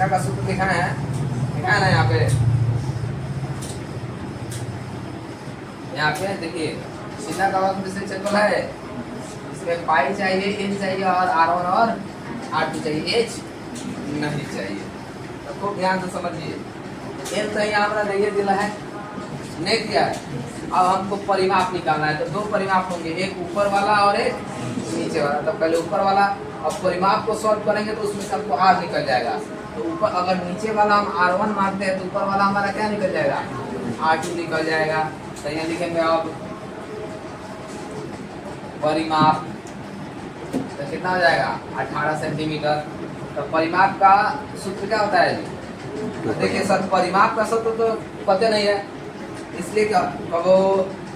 सीधा का सूत्र दिखाए हैं, दिखाए ना यहाँ पे, यहाँ पे देखिए सीधा का वक्त क्षेत्रफल है, इसमें पाई चाहिए, एच चाहिए और R1 और R2 चाहिए, एच नहीं चाहिए। तो खूब ध्यान से समझिए, एल तो यहाँ हमारा देखिए दिला है, नहीं दिया है। अब हमको परिमाप निकालना है, तो दो परिमाप होंगे, एक ऊपर वाला और एक नीचे वाला। तो पहले ऊपर वाला, अब परिमाप को सॉल्व करेंगे तो उसमें से हमको R निकल जाएगा। तो ऊपर अगर नीचे वाला हम R1 मानते हैं तो ऊपर वाला हमारा क्या निकल जाएगा, R2 निकल जाएगा। तो यहाँ लिखेंगे अब परिमाप, तो कितना हो जाएगा 18 सेंटीमीटर। तो परिमाप का सूत्र क्या होता है जी, तो देखिए सर परिमाप का सूत्र तो पता नहीं है, इसलिए क्या कबो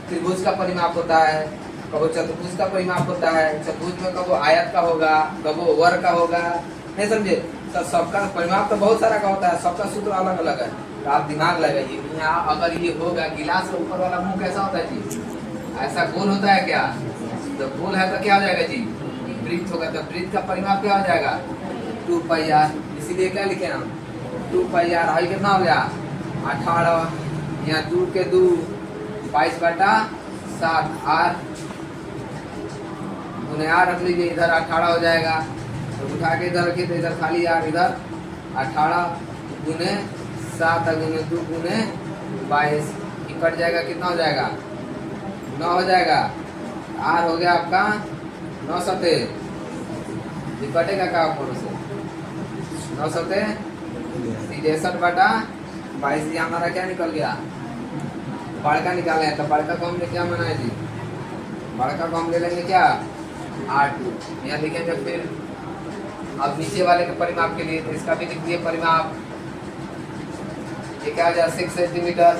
त्रिभुज का परिमाप होता है, कबो चतुर्भुज का परिमाप होता है, चतुर्भुज में कबो आयत का होगा, कबो वर्ग का होगा, नहीं समझे। तो सबका परिमाप तो बहुत सारा का होता है, सबका सूत्र अलग अलग है। तो आप दिमाग लगाइए, यहाँ अगर ये होगा गिलास का ऊपर वाला मुंह कैसा होता है जी, ऐसा गोल होता है क्या, तो गोल है तो क्या हो जाएगा जी, वृत्त होगा। तो वृत्त का परिमाप क्या हो जाएगा 2 पाई आर, इसीलिए क्या लिखे हम 2 पाई आर। आई कितना हो गया 18, यहाँ 2 के 2 22/7 आर गुने आर रख लीजिए, इधर 18 हो जाएगा। तो उठा के इधर रखिए, तो इधर खाली आर, इधर 18 गुने 7 गुने 2 गुने 22, कट जाएगा, कितना हो जाएगा 9 हो जाएगा। आर हो गया आपका 9 सते, ये कटेगा क्या ऊपर से 9 सते 63/22। ये हमारा क्या निकल गया, बड़का निकाले हैं। तो बड़का को हमने क्या माना है जी, बड़का को हम ले लेंगे क्या R2, यहाँ लिखेंगे। फिर अब नीचे वाले के परिमाप के लिए, तो इसका भी लिख दिए परिमाप, ये क्या हो जाए 6 सेंटीमीटर।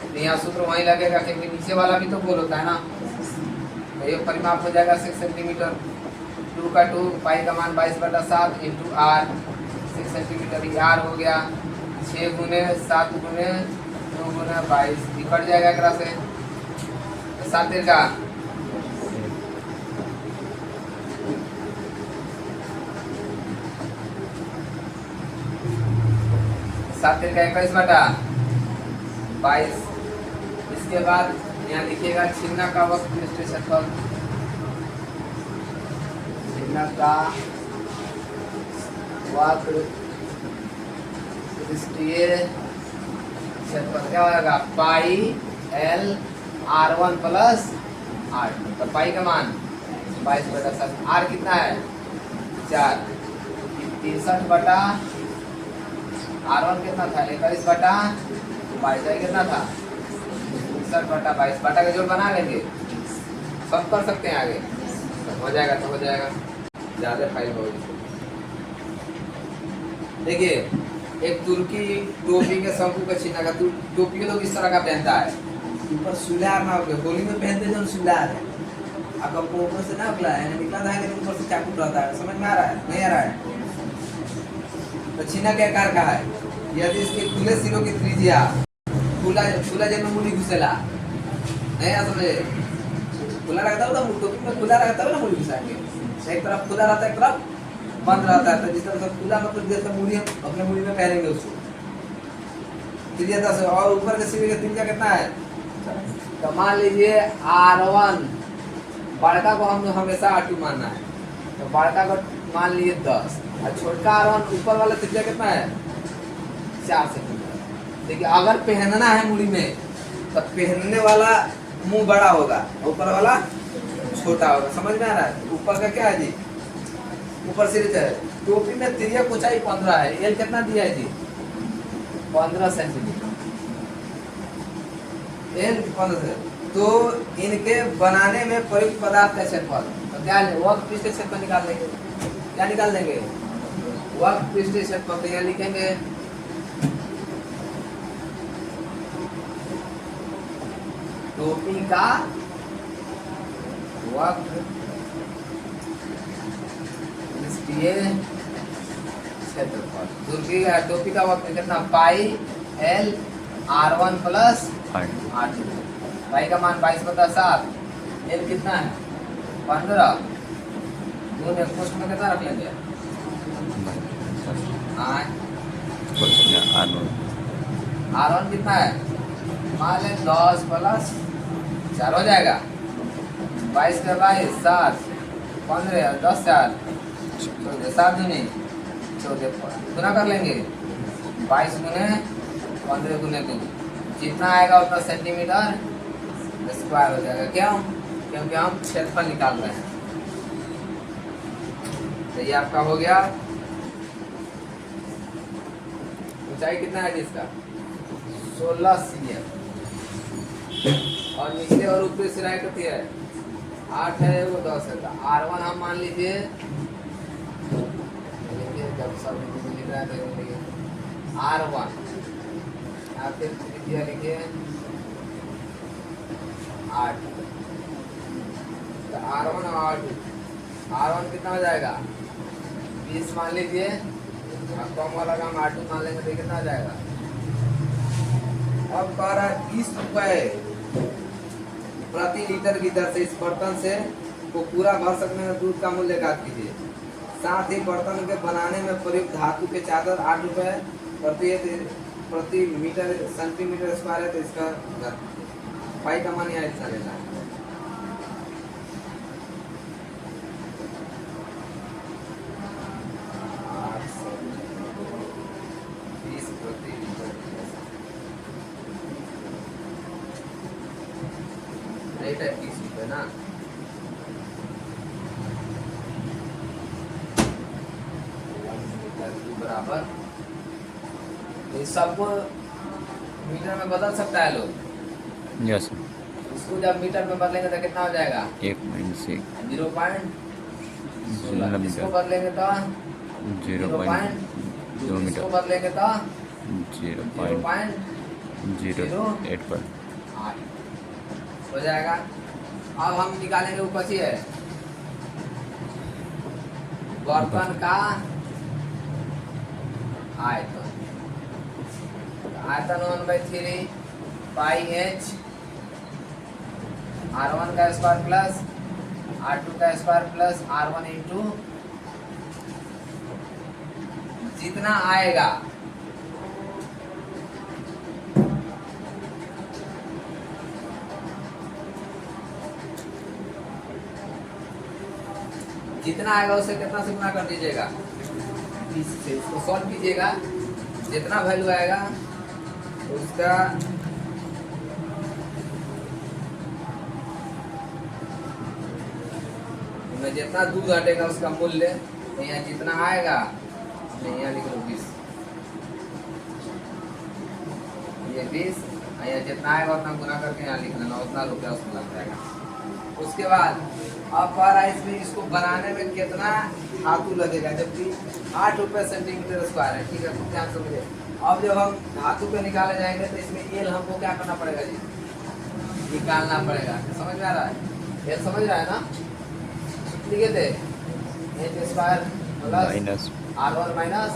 तो यहाँ सूत्र वहीं लगेगा क्योंकि नीचे वाला भी तो गोल होता है ना। तो ये परिमाप हो जाएगा 6 सेंटीमीटर। 2 का 2 पाई का मान 22/7 इंटू R, 6 सेंटीमीटर, ये R हो गया। 6 गुने 7 गुने 2 गुने 22, ये कट जाएगा एकरा से। 7 तिर का 21/22। इसके बाद यहाँ लिखिएगा छिन्ना का वक्त क्षेत्रफल, छिन्ना का वक्र पृष्ठीय क्षेत्रफल क्या होगा पाई L R1 प्लस R2। तो पाई का मान 22/7, R कितना है 4, 63 R1 कितना था 21/22, कितना था 63/22, बटा का जोड़ बना लेंगे, सब कर सकते हैं आगे, तो हो जाएगा, तो हो जाएगा, ज़्यादा फाइल होगी। देखिए एक तुर्की टोपी के शंकु का छीना का, टोपी के लोग इस तरह का पहनता है, ऊपर सुलार ना होकर, होली में पहनते जो सुलार है, आपको ऊपर से ना निकला है, निकला था लेकिन ऊपर से चाकू रहता है, समझ में आ रहा है नहीं आ रहा है। तो छीना के आकार का है, यदि इसके खुले सिरों की त्रिज्या खुला जब मुड़ी घुसेला नहीं आ समझे, खुला रहता हो ना टोपी में, खुला रहता हो ना मुड़ी घुसाएंगे, एक तरफ खुला रहता है एक तरफ बंद रहता है। तो जिस तरह से खुला मतलब जैसे मुड़ी हम अपने मुड़ी में पहनेंगे उसको, त्रिज्या 10 है, और ऊपर के सिरे का त्रिज्या कितना है। तो मान लीजिए R1, बड़का को हम हमेशा R2 मानना है, तो बड़का को मान लीजिए 10 और छोटका R1, ऊपर वाला त्रिज्या कितना है 4 सेंटीमीटर। देखिए अगर पहनना है मुड़ी में तो पहनने वाला मुंह बड़ा होगा, ऊपर वाला छोटा होगा, समझ में आ रहा है। ऊपर का क्या है जी, ऊपर सिरे है, टोपी में त्रिज्या ऊंचाई 15 है, एल कितना दिया है जी 15 सेंटीमीटर, एल 15। तो इनके बनाने में प्रयुक्त पदार्थ का क्षेत्रफल, तो क्या वक्र पृष्ठ क्षेत्रफल निकाल लेंगे, क्या निकाल लेंगे वक्र पृष्ठ क्षेत्रफल। तो यहाँ लिखेंगे टोपी का वक्र पृष्ठीय क्षेत्रफल, टोपी का वक्र कितना पाई L R1 प्लस R2, पाई का मान 22/7, L कितना है 15, दोनों पोस्ट में कितना रख लेंगे R1 कितना है, मान लें 10 प्लस 4 हो जाएगा, 22 का 22 7 15 10 4 14 7 दूनी 14 गुना कर लेंगे, 22 गुने 15 गुने 2 जितना आएगा उतना सेंटीमीटर स्क्वायर हो जाएगा। क्यों? क्योंकि हम क्षेत्रफल निकाल रहे हैं। तो ये आपका हो गया। ऊंचाई कितना है जिसका 16 cm और निचले और ऊपरी सिराई कितनी है 8 है, वो 10 है। तो R1 हम मान लीजिए, जब सब लिख रहा है तो R1 आप लिखिए लिखिए 8, तो R1 और R1 कितना हो जाएगा 20 मान लीजिए, अब कम वाला काम R2 मान लेंगे तो कितना हो जाएगा। अब कह रहा है 20 रुपए प्रति लीटर की दर से इस बर्तन से को पूरा भर सकने में दूध का मूल्य ज्ञात कीजिए। साथ ही बर्तन के बनाने में प्रयुक्त धातु के चादर 8 रुपए प्रति मीटर सेंटीमीटर स्क्वायर है, तो इसका पाई का मान यहाँ इतना लेना है। रेट है 20 रुपए ना, बराबर। तो सबको मीटर में बदल सकता है लोग। यस। इसको जब मीटर में बदलेंगे तो कितना हो जाएगा 0.16। इसको बदलेंगे तो 0.2 मीटर। इसको बदलेंगे तो 0.08 पर हो जाएगा। अब हम निकालेंगे ऊपर से है बर्तन का आयतन। आयतन 1/3 पाई h R1 का स्क्वायर प्लस R2 का स्क्वायर प्लस R1 इंटू जितना आएगा जितना आएगा उसे कितना से गुना कर दीजिएगा 20 से। इसको सॉल्व कीजिएगा, जितना वैल्यू आएगा उसका में जितना दूध हटेगा उसका मूल्य, यहाँ जितना आएगा यहाँ लिख लो 20, ये 20 यहाँ जितना आएगा उतना गुना करके यहाँ लिख लेना, उतना रुपया उसमें लग जाएगा। उसके बाद अब कह रहा है इसमें इसको बनाने में कितना धातु लगेगा, जबकि 8 रुपये सेंटीमीटर स्क्वायर है। ठीक है, तो ध्यान समझिए। अब जब हम धातु पे निकाले जाएंगे तो इसमें एल हमको क्या करना पड़ेगा जी, निकालना पड़ेगा। समझ में आ रहा है? एल समझ रहा है ना? लिखे थे H square plus R1 minus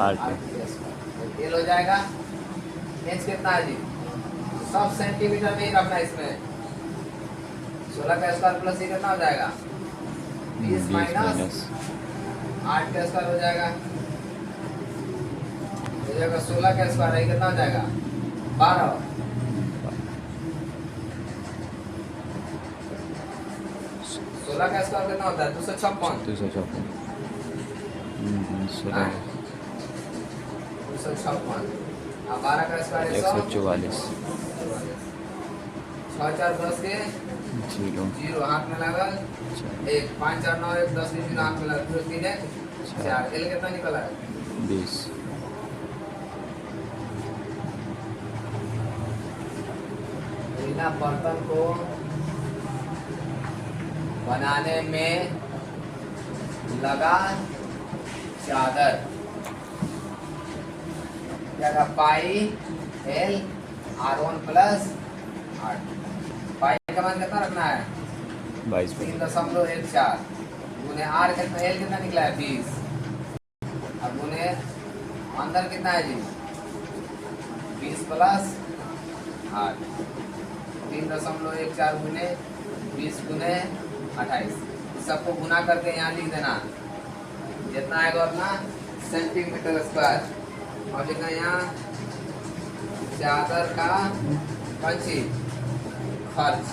R2 L हो जाएगा। एच कितना है जी, सब सेंटीमीटर में ही रखना है। इसमें 16 का स्क्वायर प्लस ये कितना हो जाएगा 20 माइनस 8 का स्क्वायर हो जाएगा, 16 का स्क्वायर है कितना हो जाएगा 12। 16 का स्क्वायर कितना होता है 256। 256 और 12 का स्क्वायर 144। 6 4 10 के 0 हाथ में लगा 1 5 4 9 1 10 दिन हाथ में लगा 2 3 1 4 एल कितना निकला है 20। बिना बर्तन को बनाने में लगा चादर क्या pi L R1 plus R2। पाई का मान कितना रखना है 3.14 गुने R कितना एल कितना निकला है 20। अब गुने अंदर कितना है जी 20 प्लस 8 3.14 गुने 20 गुने 28। सबको गुना करके यहाँ लिख देना, जितना आएगा उतना सेंटीमीटर स्क्वायर। और लिखना यहाँ चादर का पंची खर्च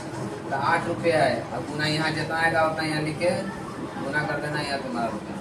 तो 8 रुपये है। अब गुना यहाँ जितना आएगा उतना यहाँ लिख के गुना कर देना, यहाँ तुम्हारा रुपया।